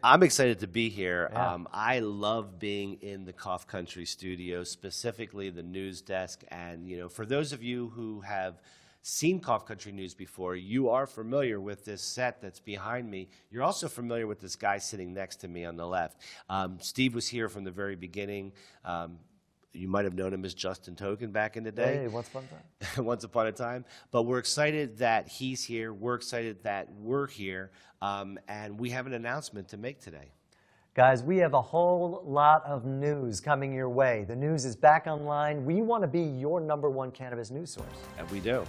I'm excited to be here. Yeah. I love being in the Cough Country studio, specifically the news desk. And, for those of you who have seen Cough Country News before, you are familiar with this set that's behind me. You're also familiar with this guy sitting next to me on the left. Steve was here from the very beginning. You might have known him as Justin Token back in the day. Hey, once upon a time. Once upon a time. But we're excited that he's here. We're excited that we're here. And we have an announcement to make today. Guys, we have a whole lot of news coming your way. The news is back online. We want to be your #1 cannabis news source. And we do.